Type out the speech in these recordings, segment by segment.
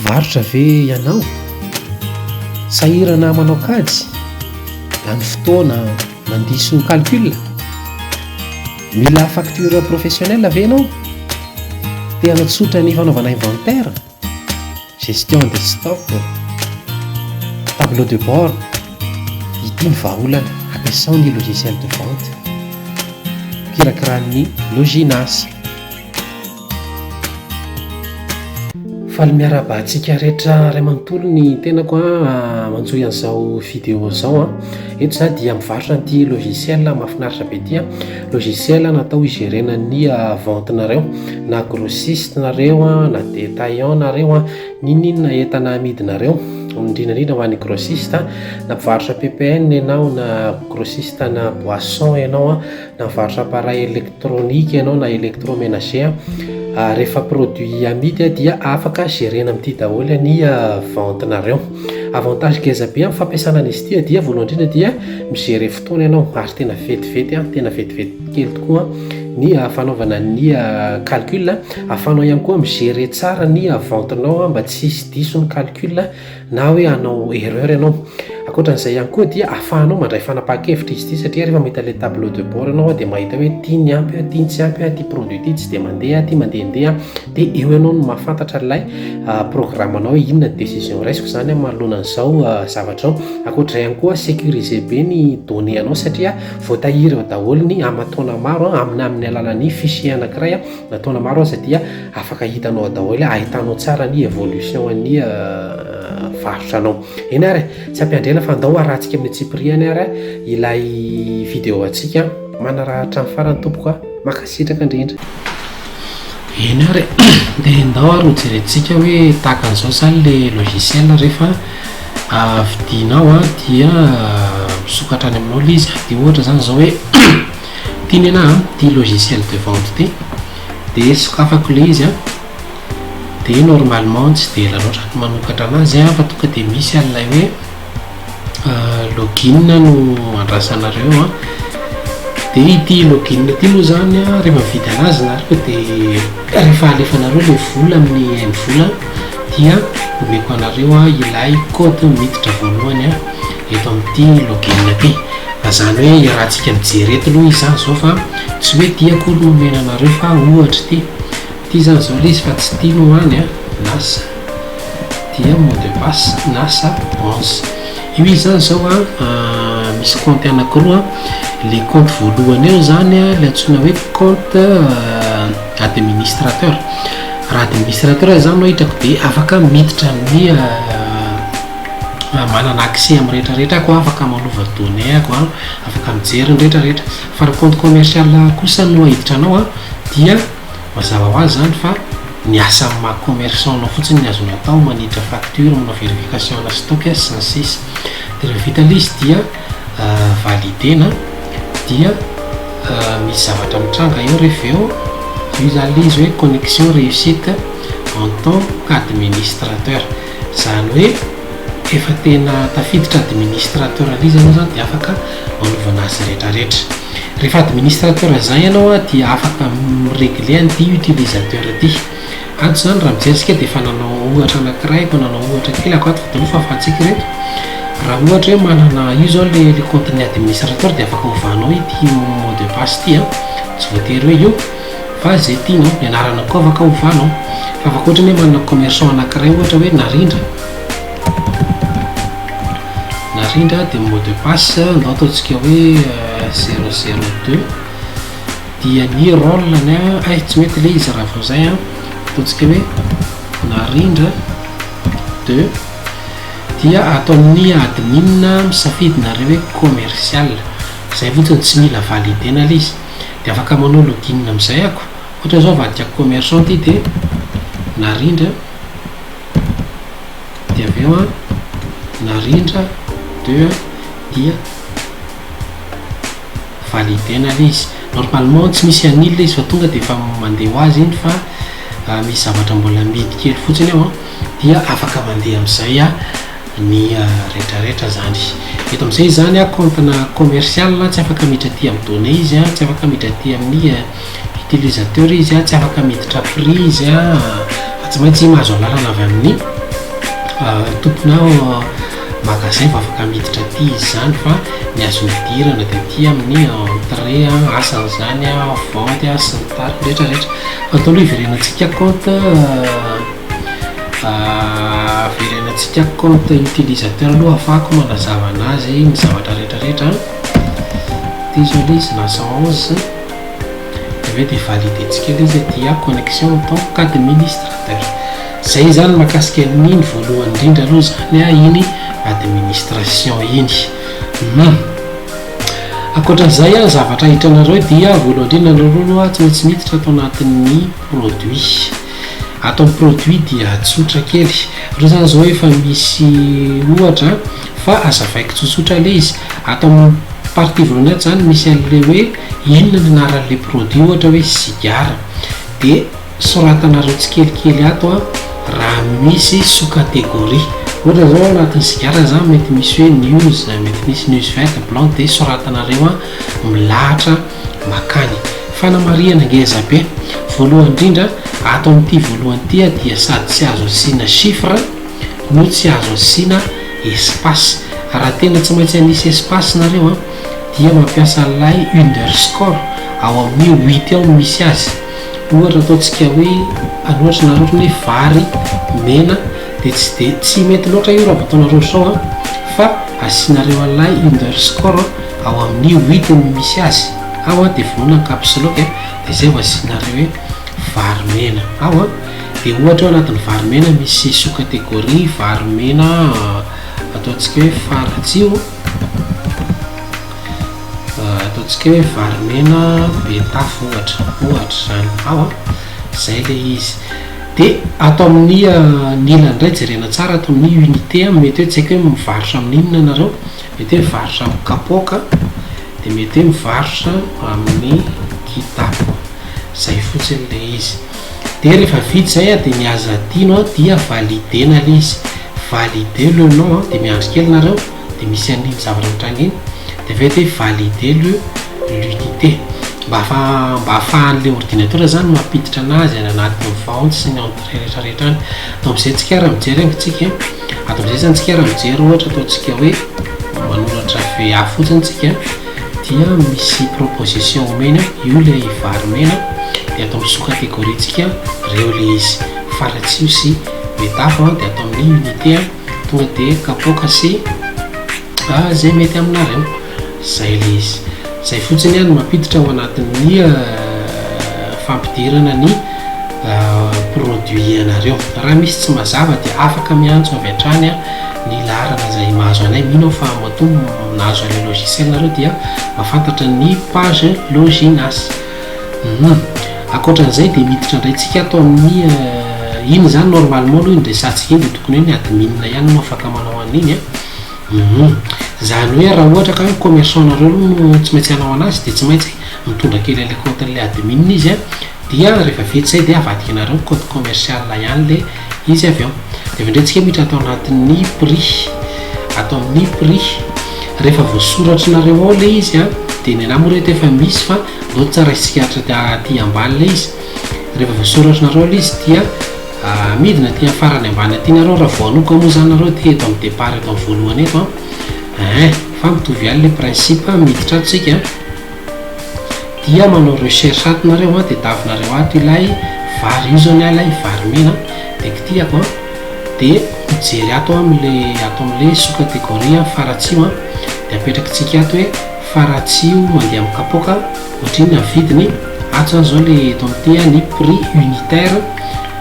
Varotra ve ianao? Sahirana manao kajy? Lany fotoana mandiso calcul? Mila facture professionnelle ve ianao? Te hanatsotra ny fanaovana inventaire, gestion de stock, tableau de bord. Ity ny vahaolana ampiasao ny logiciel de vente kirakirahan'ny Loginas. Faly miarabantsika rehetra ray manontolo ny tenako manjoy an'izao vidéo zao. Eto za dia mivarotra an'ity logiciel mahafinaritra be ity. Logiciel natao higerena ny ventenareo, na grossiste nareo, na détaillant nareo, ninona entana amidinareo. Indrindra ho an'ny grossiste, na mpivarotra PPN ianao, na grossiste na boisson ianao, na mivarotra appareil électronique ianao, na électroménager. Rehefa produit amidy dia afaka gerena amin'ity daholo ny ventenareo. Avantage geza be amin'ny fampiasana an'izy ity dia voalohany indrindra dia migere fotoana ianao, ary tena vetivety kely tokoa ny fanaovana ny calcul. Afanao ihany koa migere tsara ny ventenao mba tsy hisy diso ny calcul na hoe hanao erreur ianao. Ankoatran'izay ihany koa dia afahanao mandray fanapakevitra izy ity, satria rehefa mahita le tableau de bord ianao dia mahita hoe tiany ampy, tiany tsy ampy, ty produit ity tsy dia mandeha, ty mandehandeha, dia eo ianao no mahafantatra ilay programmanao inona décision raisiko zany manoloanan'izao zavatra. Ankoatr'izay ihany koa sécuriser be ny données anao, satria voatahiry eo daholo ny amataona maro amin'ny alalan'ny fichier anankiray nataona maro aza dia afaka hitanao daholo, ahitanao tsara ny évolution ny varotranao. Eny ary tsy ampiandrena fa andao arahantsika amin'ny tsipriany ary ilay vidéo atsika manarahatra amin'ny farany tompoko makasitraka indrindra. Eny ary dia andao ary hojerentsika hoe tahaka an'izao zany le logiciel rehefa vidinao dia misokatra any aminao le izy. Dia ohatra zany zao hoe tiany ana ty logiciel de vente ty dia sokafako le izy dia normalement tsy dia ela loatra ny manokatra anazy fa tonga dia misy an'ilay hoe login no andrasanareo. Dia ity login ity moa zany rehefa mividy anazy nareo dia rehefa alefanareo le vola amin'ny vola dia omeko anareo ilay code miditra voalohany eto amin'ity login ity. Zany hoe rahantsika mijery eto aloha izy zany zao, fa tsy hoe ty akory no omena anareo, fa ohatra ty zany zao le izy fa tsy ty no hany nasa dia mot de passe nasa 11. Io izy zany zao misy compte anankiroa. Le compte voalohany eo zany le antsoina hoe compte administrateur. Raha administrateur zany no hitrako dia afaka miditra amin'ny manana accès amin'ny rehetrarehetra ako, afaka manova données ako, afaka mijery ny rehetrarehetra. Fa raha compte commercial kosa no ahiditra anao dia mazava ho azy zany fa ny asa amin'ny maha commerçant anao fotsiny ny azonao atao, maniditra facture, manao vérification na stock sy ny sisa. Dia rehefa vita le izy dia validena, dia misy zavatra mitranga eo rehefa eo io zany le izy hoe connexion réussite en tant qu'administrateur. Zany hoe efa tena tafiditra administrateur izy ianao zany dia afaka manovana azy rehetrarehetra. Rehefa administrateur zay ianao dia afaka miregle an'ity utilisateur ity. Ato zany raha mijerisika dia efa nanao ohatra anankiray, nanao ohatra kely ako ato dia fahafantsika reto. Raha ohatra hoe manana io zao le compte-ny administrateur dia afaka ovanao ity mot de passe ity, tsy voatery hoe io fa zay tianao, ny anarana koa afaka ovanao. Fa afaka ohatra hoe manana commerçant anankiray ohatra hoe narindra dia mot de passe andao ataontsika hoe 002 dia ny rôle-ny tsy mety le izy raha vao zay ataontsika hoe narindra 2 dia ataon'ny admin misafidinareo hoe commercial. Zay fotsiny tsy mila validena le izy, dia afaka manao login amin'izay ako. Ohatra zao vadikako commerçant ity dia narindra dia avy eo narindra 2 dia validena le izy. Normalement tsy misy an'ilo le izy fa tonga dia efa mandeha ho azy iny, fa misy zavatra mbola midy kely fotsiny eo dia afaka mandeha amin'izay ny rehetrarehetra zany. Eto amin'izay zany compte-na commercial tsy afaka miditra aty amin'ny données izy, tsy afaka miditra aty amin'ny utilisateur izy, tsy afaka miditra prix izy, fa tsy maintsy mahazo lalana avy amin'ny tompona magasin fa afaka miditra aty izy zany fa ny azo midirana dia aty amin'ny entrée asan'izany vente sy ny tariny rehetrarehetra fa atao aloha iverenantsika compte verenantsika compte utilisateur aloha afahako manazava anazy ny zavatra rehetrarehetra ty zao le izy lasa 11 ave dia validetsika le izy dia connexion atao carte administrateur zay zany mahakasika niny voalohany indrindra aloha zany iny administration iny akoatran'izay zavatra hitranareo dia voalohany indrindra nareo tsy maintsy miditra atao anatin'ny produit atao amin'ny produit dia tsotra kely reo zany zao efa misy ohatra fa azavaiko tsotsotra le izy atao amin'ny partie voalohany zany misy an'le hoe inona ny anaran'le produit ohatra hoe cigare dia soratanareo tsikelikely ato raha misy sous catégorie ohatra zao anatin'ny cigare zany mety misy hoe news mety misy news vert blanc dia soratanareo milahatra makany fanamariana ngeza be voalohany indrindra ato amin'ity voalohany ity dia sady tsy azo asiana chiffre no tsy azo asiana espace raha tena tsy maintsy anisy espace nareo dia mampiasa lay underscore ao amin'ny 8 ao misy azy ohatra ataontsika hoe anoatra nareo hoe vary mena dia tsy mety loatra io raha vataonareo sao fa asianareo alay underscore ao amin'ny 8 no misy azy ao dia vonoina capslock dia zay ho asianareo hoe vary mena ao dia ohatra eo anatin'ny vary mena misy sous catégorie vary mena ataontsika hoe faratsio ataontsika hoe vary mena betafo ohatra zany ao zay le izy dia atao amin'ny nilany indray jerena tsara atao amin'ny unité mety hoe tsaika hoe mivarotra amin'inona nareo mety hoe mivarotra amin'ny kapoka dia mety hoe mivarotra amin'ny kitapo zay fotsiny le izy dia rehefa vita zay dia ny aza tiano dia validena le izy valider le nom dia miandry kely nareo dia misy an'iny zavatra mitranginy dia avy hoe valider l'unité mba ahafahan'le ordinateur zany mampiditra anazy any anatin'ny vente sy ny entrée rehetrarehetra any atao amin'izay tsika raha mijery antsika atao amin'izay zany tsika raha mijery ohatra ataontsika hoe manoratra VA fotsiny tsika dia misy proposition omeny io le vary mena dia atao amin'ny sous catégorie tsika reo le izy faratsio sy betafo dia atao amin'ny unité tonga dia kapoka sy zay mety aminareo zay le izy zay fotsiny ihany mampiditra ao anatin'ny fampidirana ny produit anareo raha misy tsy mazava dia afaka miantso avy hatrany ny larana zay mahazo anay mino fa mato nahazo an'le logiciel nareo dia mahafantatra ny page loginas akoatran'izay dia miditra indraytsika atao amin'ny iny zany normalement aloha indresantsika iny dia tokony hoe ny adminina ihany no afaka manao an'iny zany hoe raha ohatra ka hoe commerçant nareo no tsy maintsy anao anazy dia tsy maintsy mitondra kely le compte le admin izy dia rehefa vety zay dia avadika nareo code commercial ihany le izy avy ao dia avindretsika miditra atao anatin'ny prix atao amin'ny prix rehefa voasoratra nareo ao le izy dia ny anamo rehetra efa misy fa loatra tsara isikaritra aty ambany le izy rehefa voasoratra nareo le izy dia midina ty farany ambany aty nareo raha voanoka moa zany nareo dia eto amin'ny départ eto amin'ny voalohany eto fa mitovy ihany le principe miditra atsika dia manao recherche ato nareo dia davinareo ato ilay vary io zao ny alay vary mena dia kitiako dia mijery ato amin'le sous catégorie faratsio dia apetrakytsika ato hoe faratsio mandeha amin'ny kapoka ohatriny vidiny ato zany zao le eto amin'ity ny prix unitaire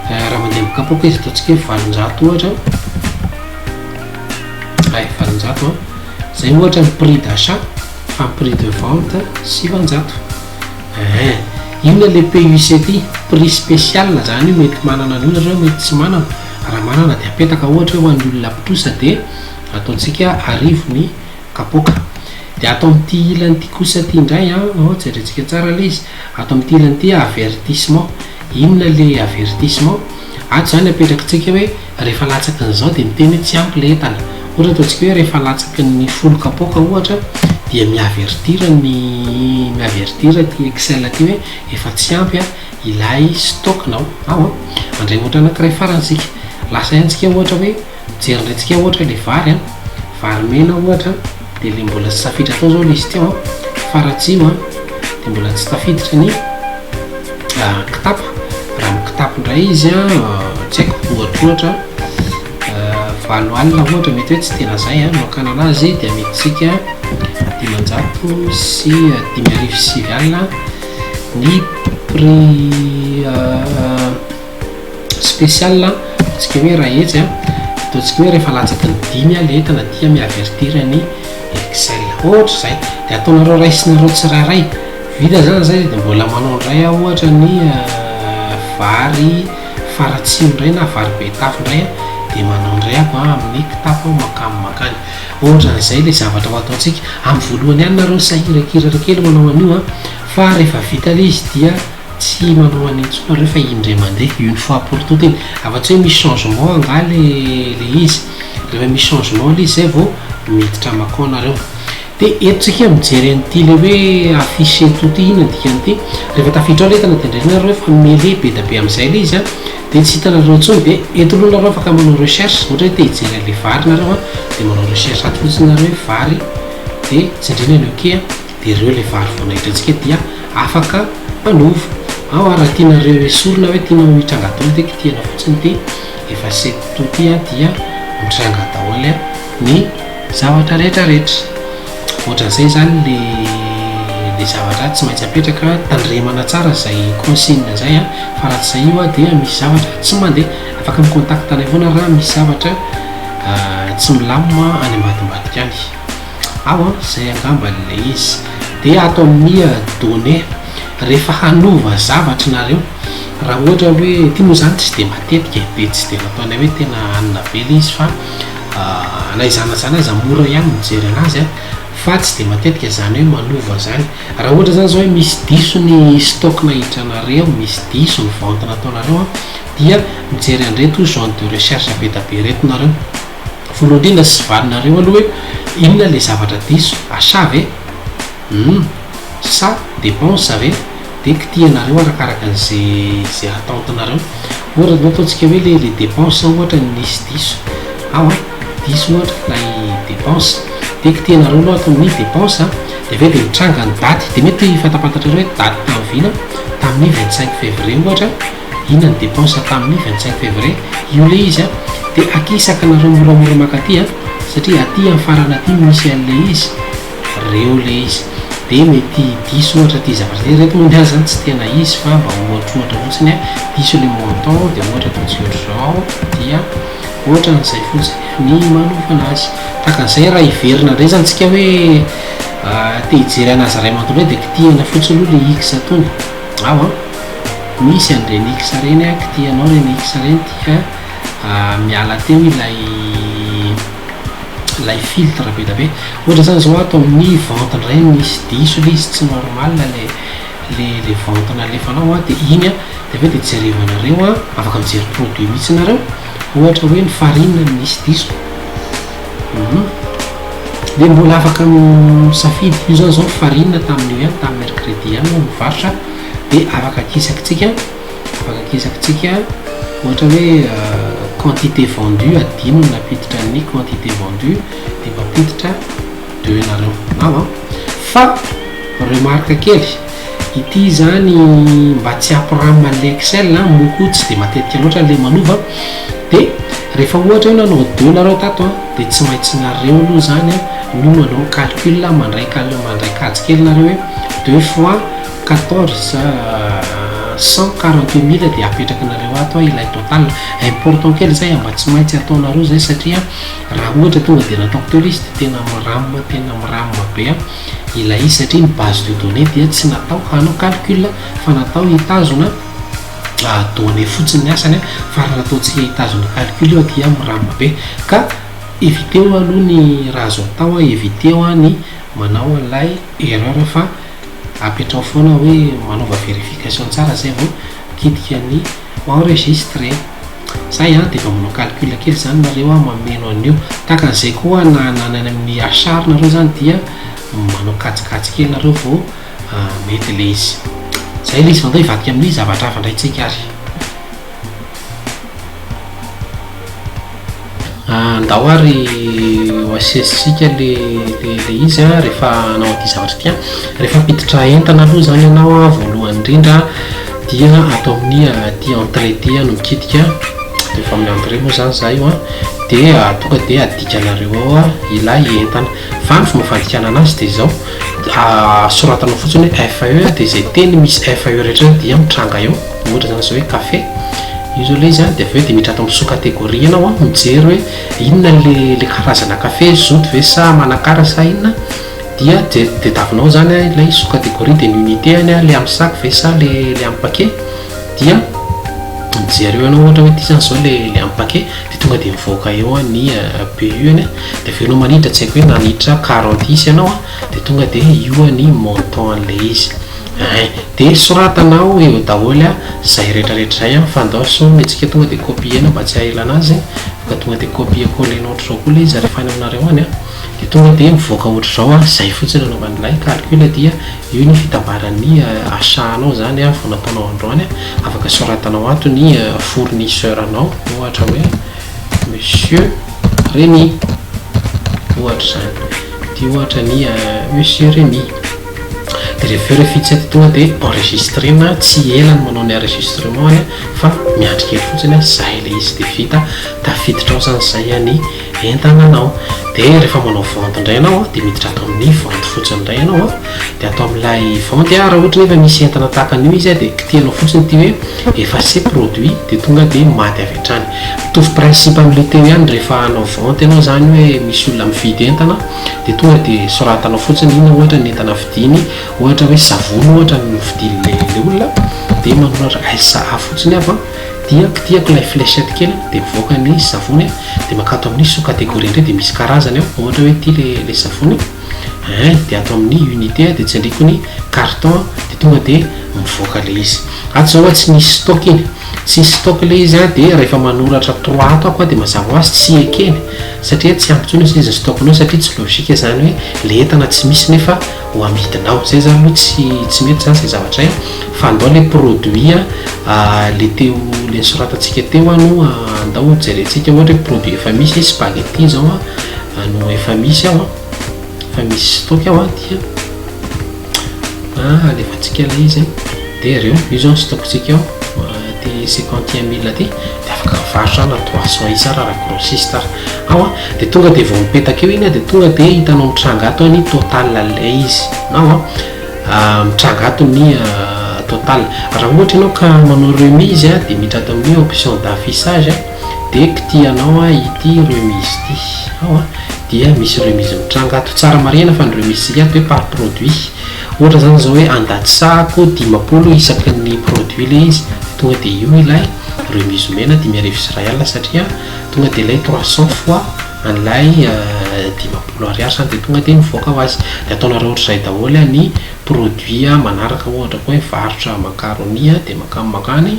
raha mandeha amin'ny kapoka izy ataontsika hoe 700 ohatra 700 zay ohatra ny prix d'achat fa prix de vente 700 inona le PUC ty prix spécial zany io mety manana an'io nareo mety tsy manana raha manana dia apetaka ohatra hoe ho an'ny olona mpitrosa dia ataontsika arivo ny kapoka dia atao amin'ity ilan'ity kosa ty indray jerentsika tsara le izy atao amin'ity ilan'ity avertissement inona le avertissement ato zany apetrakytsika hoe rehefa latsaky n'izao dia miteny hoe tsy ampy le entana ohatra ataontsika hoe rehefa latsaky ny folo kapoka ohatra dia miavertira ty excel ty hoe efa tsy ampy ilay stocknao ao andray ohatra anankiray faransika lasa antsika ohatra hoe jerindrayntsika ohatra le vary vary mena ohatra dia le mbola tsy tafiditra atao zao le izy teo faratsio dia mbola tsy tafiditra ny kitapo raha mikitapo indray izy tsy haiko ohatrohatra 20 alina ohatra mety hoe tsy tena zay makana anazy dia metitsika 500 sy 5,7 alina ny prix spécial tsika hoe raha etsy ataontsika hoe rehefa latsaky ny 5 le entana dia miavertir ny Excel ohatra zay dia ataonareo raisinareo tsirairay vita zany zay dia mbola manao indray ohatra ny vary faratsio indray na vary be tafo indray dia manao indray ako amin'ny kitapo makany ohatra n'izay le zavatra ho ataontsika amin'ny voalohany ihany nareo sahirakiratra kely manao an'io fa rehefa vita le izy dia tsy manao an'intsona rehefa indray mandeha une fois pour tout iny afa-tsy hoe misy changement anga le izy rehefa misy changement le izy zay vao miditra makao nareo dia etotsika mijery an'ity le hoe affiché tout iny dikan'ity rehefa tafiditra ao le entana dia indraynareo efa mele be da be amin'izay le izy dia tsy hitanareo intsony dia eto aloha nareo afaka manao recherche ohatra hoe te hijery an'le vary nareo dia manao recherche ato fotsiny nareo hoe vary dia tsindrina ny oke dia ireo le vary vao nahitrantsika dia afaka manova raha tianareo esorina hoe tianao hitranga daholo dia kitiana fotsiny dia efa set tout dia mitranga daholo ny zavatra rehetrarehetra ohatran'izay zany le zavatra tsy maintsy apetraka tandremana tsara zay consigne zay fa raha tsy zay io dia misy zavatra tsy mandeha afaka micontact anay foana raha misy zavatra tsy milamina any ambadimbadika any zay angamba le izy dia atao amin'ny données rehefa hanova zavatra nareo raha ohatra hoe tia moa zany tsy dia matetika dia tsy dia nataonay hoe tena anina be le izy fa naizanazany azy mora ihany mijery anazy fa tsy dia matetika zany hoe manova zany raha ohatra zany zao hoe misy diso ny stock nahitranareo misy diso ny vente nataonareo dia mijery an'ireto genre de recherche be da be reto nareo voalohany indrindra sy valinareo aloha hoe inona le zavatra diso asavy sa dépense ave dia kitianareo arakaraka an'izay attente-nareo ohatra zao ataontsika hoe le dépense ohatra nisy diso diso ohatra lay dépense dia kitianareo aloha atao amin'ny dépense dia avy dia mitranga ny daty dia mety fantapantatra hoe daty tamivina tamin'ny 25 février ohatra inona ny dépense tamin'ny 25 février io le izy dia akisaka nareo moramora makaty satria aty amin'ny farana aty misy an'le izy reo le izy dia mety diso ohatra ty zavatra ty reto moa zany tsy tena izy fa mba ohatrohatra fotsiny diso le montant dia ohatra ataontsika ohatr'izao dia ohatra n'izay fotsiny ny manova anazy tahaka an'izay raha hiverina indray zany tsika hoe te hijery anazy ray manontolo hoe dia kitiana fotsiny aloha le x tony misy an'ireny x reny kitianao reny x reny dia miala teo ilay filtre be da be ohatra zany zao atao amin'ny vente indray misy diso le izy tsy normal le vente nalefanao dia iny dia avy dia jerevanareo afaka mijery produit mihitsy nareo ohatra hoe ny farine misy diso dia mbola afaka misafidy io zany zao farine tamin'io tamin'ny mercredi mivarotra dia afaka akisakitsika ohatra hoe quantité vendue adino napiditra ny quantité vendue dia mampiditra 2 nareo fa remarque kely ity zany mba tsy ampirama le Excel moko tsy dia matetika loatra le manova dia rehefa ohatra hoe nanao 2 nareo tato dia tsy maintsy nareo aloha zany no manao calcul mandray katsy kely nareo hoe 2 fois 14 148 000 dia apetraka nareo ato ilay total important kely zay mba tsy maintsy ataonareo zay satria raha ohatra tonga dia nataoko teo izy dia tena miramina be ilay izy satria ny base de données dia tsy natao hanao calcul fa natao hitazona données fotsiny ny asany fa raha natao tsy hitazona calcul io dia miramina be ka éviteo aloha ny raha azo atao éviteo ny manao an'ilay erreur fa apetrao foana hoe manaova vérification tsara zay vao kitika ny enregistré zay dia efa manao calcul kely zany nareo mameno an'io tahaka an'izay koa nanany amin'ny achar nareo zany dia manao katsikatsy kely nareo vao mety le izy zay le izy vandao hivadika amin'ny zavatra hafa indray tsika ary andao ary oasesitsika le izy rehefa anao aty zavatra tia rehefa apiditra entana aloha zany ianao voalohany indrindra dia atao amin'ny ty entrée ty no mikitika de fa amin'ny entrée moa zany za io dia tonga de adikanareo ao ilay entana fa ny fomba fandikana anazy de zao soratanao fotsiny hoe FAE de zay teny misy FAE rehetra dia mitranga eo ohatra zany zao hoe café io zao le izy de aveo de miditra ato amin'ny sous-catégorie ianao mijery hoe inona le karazana café zoto ve sa manakara sa inona dia de tavinao zany ilay sous-catégorie de unité any le amin'ny sac ve sa le amin'ny paquet dia mijery eo ianao ohatra hoe ty zany zao le amin'ny paquet de tonga de mivoaka eo ny PU any de avenao maniditra tsy haiko hoe naniditra 40 ianao de tonga de io ny montant an'le izy de soratanao eo daholo zay rehetrarehetra zay fa andao so metsika tonga de copier mba tsy ahela anazy fa tonga de copier coller ohatra zao koa le izy rehefa any aminareo any de tonga de mivoaka ohatra zao zay fotsiny anaovan'ilay calcul dia io ny fitambaran'ny achat-nao zany vao nataonao androany afaka soratanao ato ny fournisseur anao ohatra hoe monsieur Rémy ohatra zany ty ohatra ny monsieur Rémy de rehefa tonga de enregistrena tsy ela ny manao ny enregistrement any fa miandrika fotsiny zay le izy de vita tafiditra ao zany zay any entananao de rehefa manao vente indray anao de miditra atao amin'ny vente fotsiny indray anao de atao amin'ilay vente raha ohatra efa misy entana tahakan'io izy de kitianao fotsiny ty hoe effacer produit de tonga de maty avy hatrany mitovy principe amin'le teo ihany rehefa anao vente ianao zany hoe misy olona mividy entana de tonga de soratanao fotsiny ina ohatra ny entana vidiny ohatra hoe savony ohatra ny vidiny le olona de manoratra SA fotsiny avy dia kitiako ilay fléchette kely de mivoaka ny savony de makato amin'ny sous-catégorie indray de misy karazany ao ohatra hoe ty le savony de atao amin'ny unité de tsy andriko ny carton de tonga de mivoaka le izy ato zao tsy nisy stock iny tsy stock le izy de rehefa manoratra 3 ato ako de mazava azy tsy ekeny satria tsy ampitsony izy stockinao satria tsy logique zany hoe le entana tsy misy nefa ho amidinao zay zany aloha tsy mety zany zay zavatra fa andao le produit le teo le soratantsika teo no andao jerentsika ohatra hoe produit efa misy spaghetti zao no efa misy ao fa misy stock ao dia alefantsika le izy de reo io zao stocktsika ao ty 51 000 ty de afaka mivarotra na 300 isa raha grossiste ao de tonga de vao mipetaka eo iny de tonga de hitanao mitranga ato ny total le izy ao mitranga ato ny total raha ohatra ianao ka manao remise de miditra ato amin'ny option d'affichage de kitianao ity remise ty ao dia misy remise mitranga ato tsara marina fa ny remise sika ato hoe par produit ohatra zany zao hoe andatsako 10 isaky ny produit le izy tonga de io ilay remise mena 1000 ariary satria tonga de ilay 300 fois an'ilay 10 ariary zany de tonga de mivoaka ho azy de ataonareo ohatra zay daholo ny produit manaraka ohatra koa hoe varotra macaroni de makany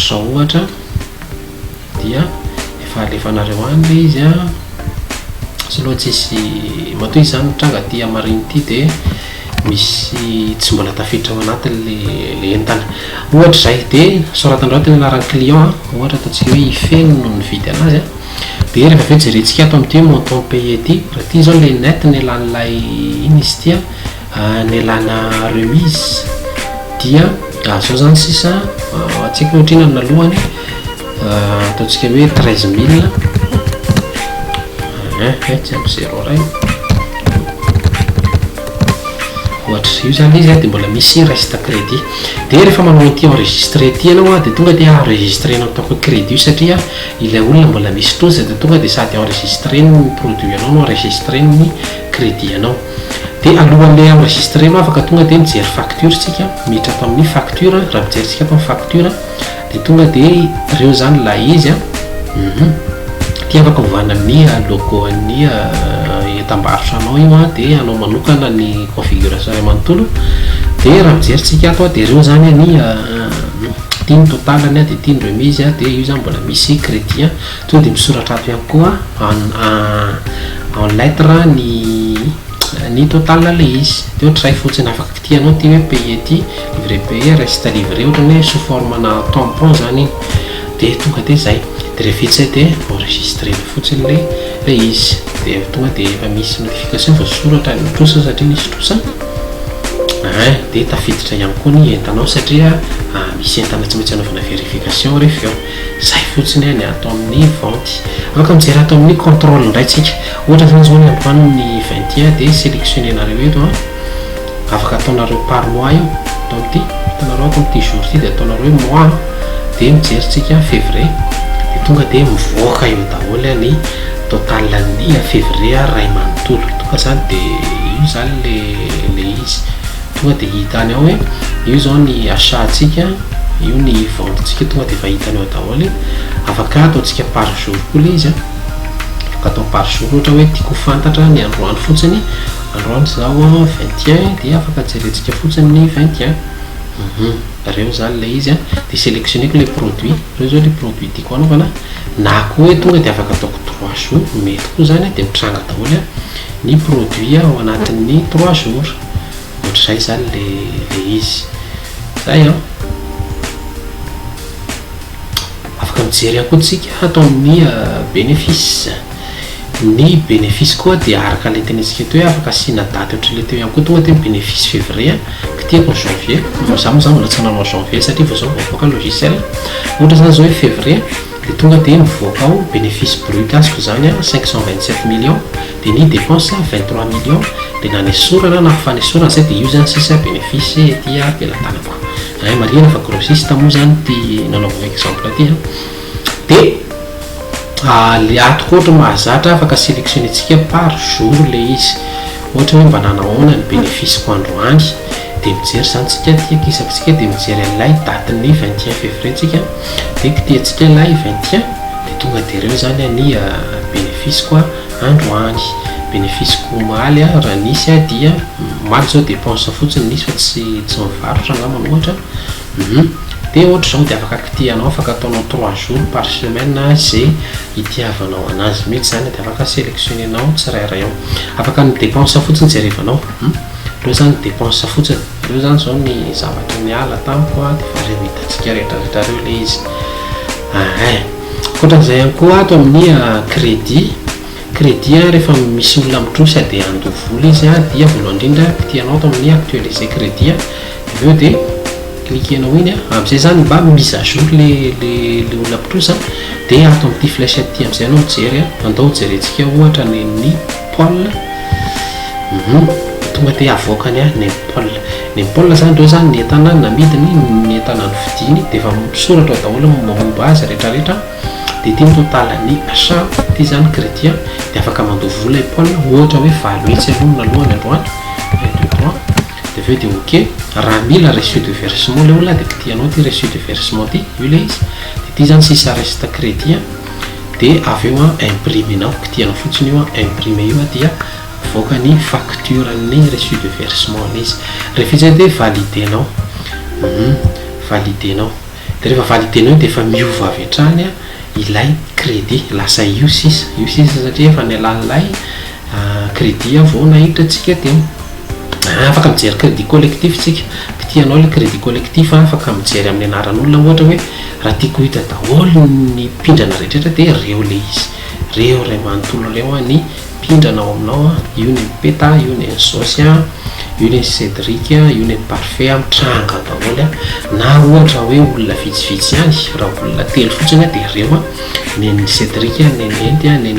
zao ohatra dia efa alefanareo any le izy sy loha tsisy matoy zany mitranga ty amariny ty de misy tsy mbola tafiditra ao anatin'ny le entana ohatra zay de soratandrao tena anaran'ny client ohatra ataontsika hoe ifeny no nividy anazy de rehefa aveo jerentsika ato amin'ity hoe montant payé ty raha ty zao le net ny elan'ilay iny izy tia ny elana remise dia zao zany sisa atsika ohatrina nalohany ataontsika hoe 13 000 tsy ampy 0 ray ohatra io zany izy de mbola misy reste crédit de rehefa manao ty enregistré ty ianao de tonga de enregistrenao ataoko crédit satria ilay olona mbola misy tozy de tonga de sady enregistré ny produit anao no enregistré ny crédit anao de alohan'le enregistrenao afaka tonga de mijery facture tsika miditra ato amin'ny facture raha mijeritsika ato amin'ny facture de tonga de reo zany la izy ty afaka ovana amin'ny logo an'ny etam-barotra anao io de anao manokana ny configuration ray manontolo de raha mijeritsika ato de reo zany ny tiny totalany de tiny remise de io zany mbola misy crédit tonga de misoratra ato ihany koa en lettre ny total le izy de ohatra zay fotsiny afaka kitianao ty hoe payer ty livré payé reste livré ohatra hoe sous forme na tampon zany iny de tonga de zay de rehefa zay de enregistrena fotsiny le izy de tonga de efa misy notification voasoratra ny trosa satria nisy trosa de tafiditra ihany koa ny entanao satria misy entana tsy maintsy anaovana vérification rehefa eo zay fotsiny ny atao amin'ny vente afaka mijery atao amin'ny contrôle ndray tsika ohatra zany zao ny androany ny 21 de sélectionnenareo eto afaka ataonareo par mois io atao amity hitanareo atao amity jour ty de ataonareo mois de mijery tsika février de tonga de mivoaka eo daholo ny total ny février ray manontolo tonga zany de io zany le izy tonga de hitany ao hoe io zao ny achat-tsika io ny vente-tsika tonga de efa hitany ao daholo afaka ataontsika par jour koa le izy afaka atao par jour ohatra hoe tiako fantatra ny androany fotsiny androany zao 21 de afaka jerentsika fotsiny ny 21 reo zany le izy de sélectionneko le produit reo zao le produit tiako anaovana na koa hoe tonga de afaka ataoko 3 jours mety koa zany de mitranga daholo ny produit ao anatin'ny 3 jours ohatrzay zany le izy zay afaka mijery akoatsika atao amin'ny bénéfice ny bénéfice koa de araka le tenentsika teo hoe afaka asina daty ohatra le teo ihany koa tonga de bénéfice février kitiako janvier zaho zany mbola tsy nanao janvier satria vao zao mivoaka logiciel ohatra zany zao hoe février de tonga de mivoaka ao bénéfice brut azoko zany 527 millions de ny dépense 23 millions de na nesorana na fanesorana zay de io zany sisa bénéfice ety ampelantanako marina fa grossiste moa zany ty nanaovana exemple ty de le atoko ohatra mahazatra afaka sélectionnetsika par jour le izy ohatra hoe mba nanahoana ny bénéfice ko androany de mijery zany tsika tiakisakitsika de mijery an'ilay datiny 21 février tsika de kitiatsika lay 21 de tonga de reo zany ny bénéfice koa androany bénéfice ko maly raha nisy dia maly zao dépense fotsiny nisy fa tsy mivarotra ngamana ohatra de ohatra zao de afaka kitianao afaka ataonao 3 jours par semaine zay itiavanao anazy mety zany de afaka sélectionnenao tsirairay ao afaka ny dépense fotsiny jerevanao reo zany dépense fotsiny reo zany zao ny zavatra niala tamiko de fa reo hitatsika rehetrarehetra reo le izy koatran'izay ihany koa ato amin'ny crédit rehefa misy olona mitrosa de andovola izy dia voalohany indrindra kitianao ato amin'ny actualiser crédit aveo de cliquenao iny am'izay zany mba mise à jour le olona mitrosa de ato am'ty flèchette ty am'izay anao mijery andao jerentsika ohatra ny Paul tonga de avoakany ny Paul zany reo zany ny entana namidiny ny entana ny vidiny de efa misoratra daholo momba azy rehetrarehetra de ty total ny achat ty zany crédit de afaka mandovola Paul ohatra hoe valo hetsy aloha nalohany androany 1 2 3 de aveo de ok raha mila reçu de versement le olona de kitianao ty reçu de versement ty io le izy de ty zany sisa reste crédit de aveo imprimenao kitianao fotsiny io imprime io dia voaka ny facture ny reçu de versement izy rehefa zay de validenao de rehefa validenao de efa miova avy hatrany ilay crédit lasa io sisa satria efa nialan'ilay crédit vao nahiditra atsika teo afaka mijery crédit collectif tsika kitianao le crédit collectif afaka mijery amin'ny anaran'olona ohatra hoe raha tiako hita daholo ny pindrana rehetrarehetra de reo le izy reo ray manontolo reo ny pindranao aminao io ny peta io ny sauce io ny cédric io ny parfait mitranga daholo na ohatra hoe olona vitsivitsy ihany raha olona telo fotsiny de reo ny cédric ny nenty ny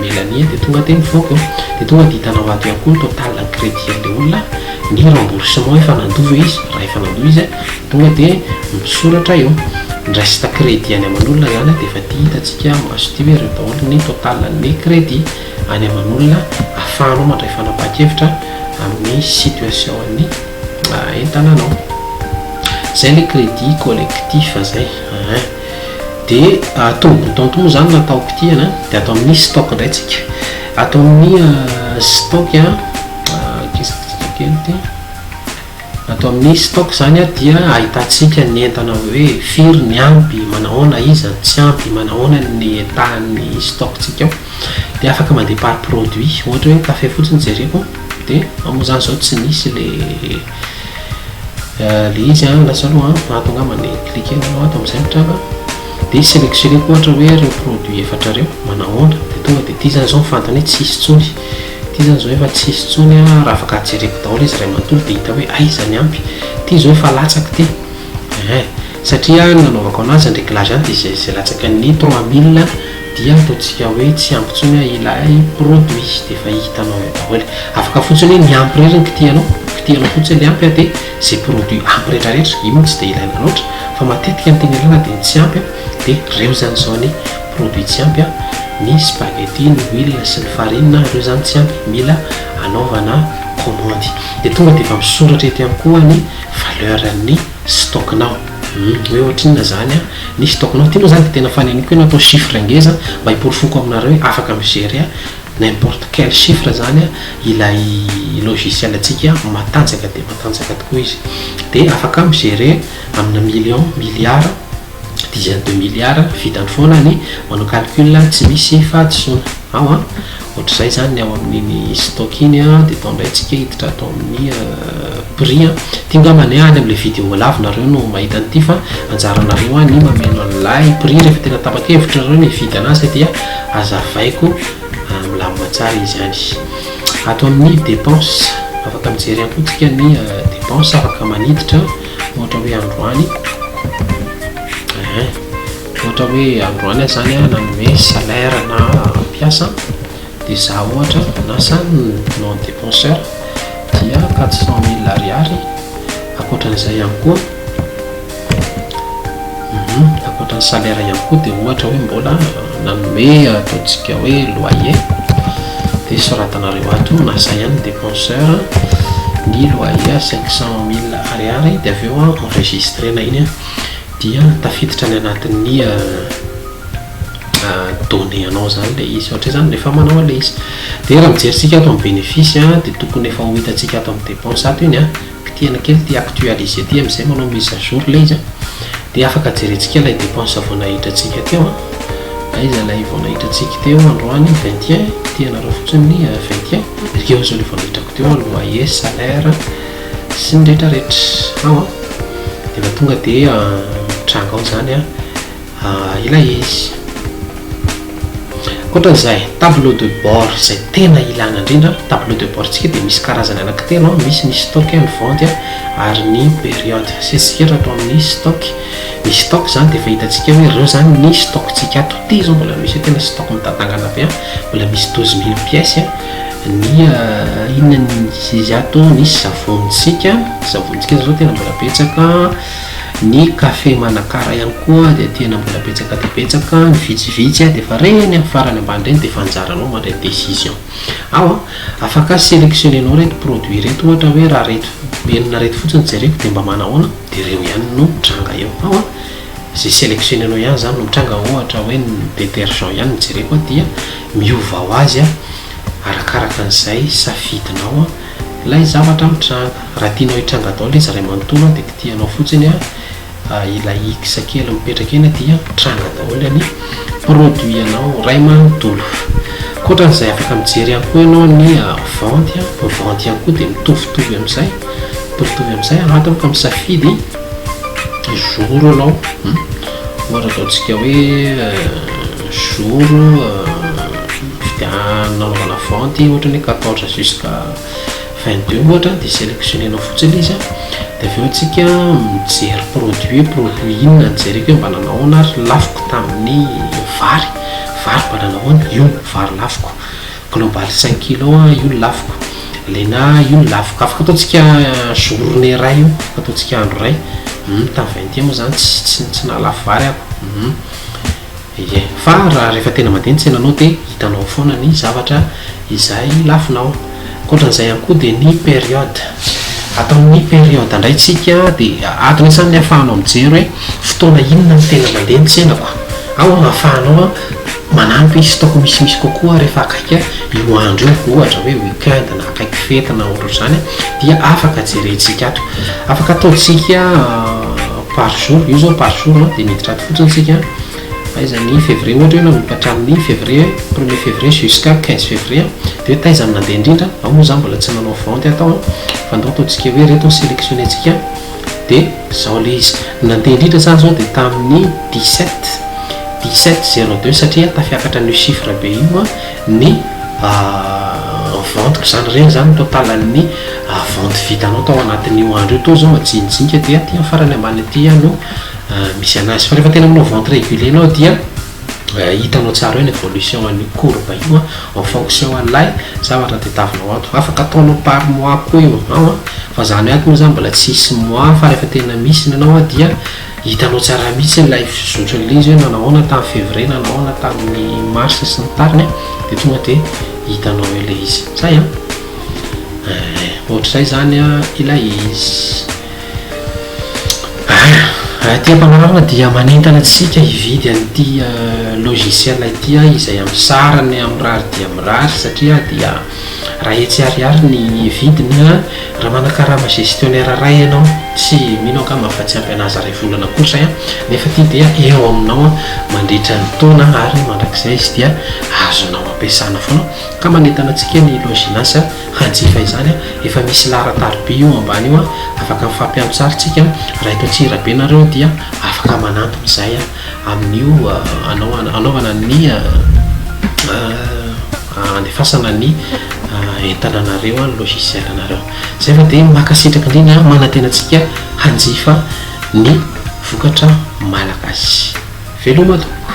mélanie de tonga de mivoaka eo de tonga de hitanao ato ihany koa ny total ny crédit le olona ny remboursement efa nandova izy raha efa nandova izy tonga de misoratra eo ny reste crédit any aman'olona zany de efa ty hitatsika maso ty hoe reo daholo ny total ny crédit any aman'olona ahafahanao mandray fanapakevitra amin'ny situation ny entananao zay le crédit collectif zay de atao bouton to moa zany natao kitiana de atao amin'ny stock ndray tsika atao amin'ny stock atao amin'ny stock zany dia ahitatsika ny entana hoe firy ny ampy manahoana izy tsy ampy manahoana ny etan'ny stock tsika ao de afaka mandeha par produit ohatra hoe café fotsiny jereko de moa zany zao tsy nisy le izy lasa aloha ato angamba ny cliquenao ato am'izay mitranga dia sélectionneko ohatra hoe ireo produit efatra reo manahoana dia tonga dia ity zany zao mifantany hoe tsisy tsony, ity zany zao efa tsisy tsony raha afaka jereko daholo izy ray manontolo dia hita hoe aizany ampy, ity zao efa latsaka ity satria nanaovako anazy andreglage any dia zay latsaka ny 3000 dia ataontsika hoe tsy ampy tsony ilay produit dia efa hitanao daholo, afaka fotsiny hoe ny ampy rery ny kitihanao fotsiny le ampy dia zay produit ampy rehetrarehetra io tsy dia ilaina loatra fa matetika ny tena ilaina dia ny tsy ampy dia reo zany zao ny produit tsy ampy ny spaghetti, ny huile sy ny farine reo zany tsy ampy mila anaovana commande dia tonga dia efa misoratra ety amin'ny koa ny valeur ny stocknao hoe ohatrinona zany ny stocknao ity moa zany dia tena faneniko hoe natao chiffre ngeza mba hiporofoko aminareo hoe afaka migérer n'importe quel chiffre zany ilay logiciel atsika matanjaka dia matanjaka tokoa izy dia afaka migérer amina million, milliard, dizaine de milliards vitany foana ny manao calcul tsy misy fahadisoana ao ohatr'izay zany ao amin'iny stock iny dia tao indray tsika hiditra atao amin'ny prix tingamany any amin'ilay vidéo lava nareo no mahita an'ity fa anjaranareo ny mameno an'ilay prix rehefa tena tapa-kevitra reo ny vidy anazy dia azavaiko milamina tsara izy any. Ato amin'ny dépense afaka mijery ihany koa tsika ny dépense afaka maniditra ohatra hoe androany ohatra hoe androany zany nanome salaire na mpiasa dia za ohatra nasa non dépenseur dia 400 000 ariary akoatran'izay ihany koa akoatran'ny salaire ihany koa dia ohatra hoe mbola nanome ataontsika hoe loyer dia soratanareo ato nasa ihany dépenseur ny loyer 500 000 ariary dia avy eo enregistrena iny dia tafiditra ny anatin'ny donné anao zany le izy ohatra zany rehefa manao an'le izy dia raha mijeritsika ato amin'ny bénéfice dia tokony efa ho hitatsika ato amin'ny dépense ato iny kitihana kely ty actualiser ty amin'izay manao mise à jour le izy dia afaka jerentsika ilay dépense vao nahitratsika teo aiza ilay vao nahitratsika teo androany 21 tianareo fotsiny 21 rikeo zao le vao nahitrako teo loyer salaire sy ny rehetrarehetra ao dia efa tonga dia tranga ao zany ilay izy koatran'izay tableau de bord izay tena ilana indrindra tableau de bord tsika dia misy karazany anankitelo misy ny stock ny vente ary ny période setsika atao amin'ny stock ny stock zany dia efa hitantsika hoe reo zany ny stock tsika ato ty zao mbola misy tena stock mitatangana be mbola misy 12 000 pièces ny inona izy ato ny savonitsika zao tena mbola betsaka ny café manakara ihany koa dia tena mbola betsaka dia betsaka ny vitsivitsy dia efa reny amin'ny farany ambany reny dia efa anjaranao mandray décision ao afaka sélectionnenao reto produit reto ohatra hoe raha reto enina reto fotsiny jereko dia mba manahoana dia reo ihany no mitranga eo ao zay sélectionnenao ihany zany no mitranga ohatra hoe ny détergent ihany mijereko dia miova ho azy arakaraka an'izay safidinao ilay zavatra mitranga raha tianao hitranga daholo izy ray manontolo dia kitihanao fotsiny ilay x kely mipetraka eny dia tranga daholo ny produit anao ray manontolo koatran'izay afaka mijery ihany koa ianao ny vente ihany koa dia mitovitovy amin'izay anaty afaka misafidy jour anao ohatra ataontsika hoe jour nanaovana vente ohatra ny 14 jusqu'à 22 ohatra dia sélectionnenao fotsiny izy dia avy eo antsika mijery produit inona nijereko hoe mba nanahoana ary lafiko tamin'ny vary mba nanahoana io vary lafiko global 5 kilo io lafiko lena io lafiko afaka ataontsika journée ray io afaka ataontsika andro ray tamin'ny 21 moa zany tsy nalafo vary ako fa raha rehefa tena mandeha ny tsenanao dia hitanao foana ny zavatra izay lafinao koatran'izay ihany koa dia ny période ataon'ny période andraytsika dia atony isany ny ahafahanao mijery hoe fotoana inona ny tena mandeha ny tsenako ao ahafahanao manampy stock misimisy kokoa rehefa akaika io andro io ohatra hoe weekend na akaiky fety na ohatr'izany dia afaka jerentsika ato afaka ataontsika par jour io zao par jour dia miditra ato fotsiny tsika aiza ny février ohatra hoe nampatramin'ny février 1er février jusqu'à 15 février dia taiza amin'nandeha indrindra ao moa zany mbola tsy manao vente atao fa ndao ataontsika hoe reto sélectionnetsika dia zao le izy nandeha indrindra zany zao dia tamin'ny 17 1702 satria tafiakatra ny chiffre be io ny vente zany regny zany totalan'ny vente vitanao tao anatin'io andro io to zao majinijinika dia ty farany ambany aty no misy anazy fa rehefa tena aminao vente régulier nao dia hitanao tsara hoe ny évolution an'io courbe io en fonction an'ilay zavatra tadiavinao ato afaka ataonao par mois koa io fa zany ato moa zany mbola tsisy mois fa rehefa tena misy nanao dia hitanao tsara mihitsy nilay fizotrony izy hoe nanahoana tamin'ny février nanahoana tamin'ny mars sy ny tariny dia tonga dia hitanao hoe le izy zay ohatr'izay zany ilay izy tiam-panarahana dia manentana antsika hividy an'ity logiciel ity izay amin'ny sarany amin'ny rary dia mirary satria dia raha etsy ariary ny vidiny raha manakarama gestionnaire ray ianao tsy mino ka mahafatsy ampy anazy ray volana kosa nefa ty dia eo aminao mandritra ny taona ary mandrakizay izy dia azonao ampiasana foana ka manentana antsika ny loginasa hanjifa izany efa misy laratarobe io ambany io afaka mifampiantsaritsika raha eto tsirabe nareo dia afaka manampy izay amin'io anaovana ny andefasana ny entananareo ny logiciel anareo zay fa dia makasitraka indrindra manantena antsika hanjifa ny vokatra malagasy veloma to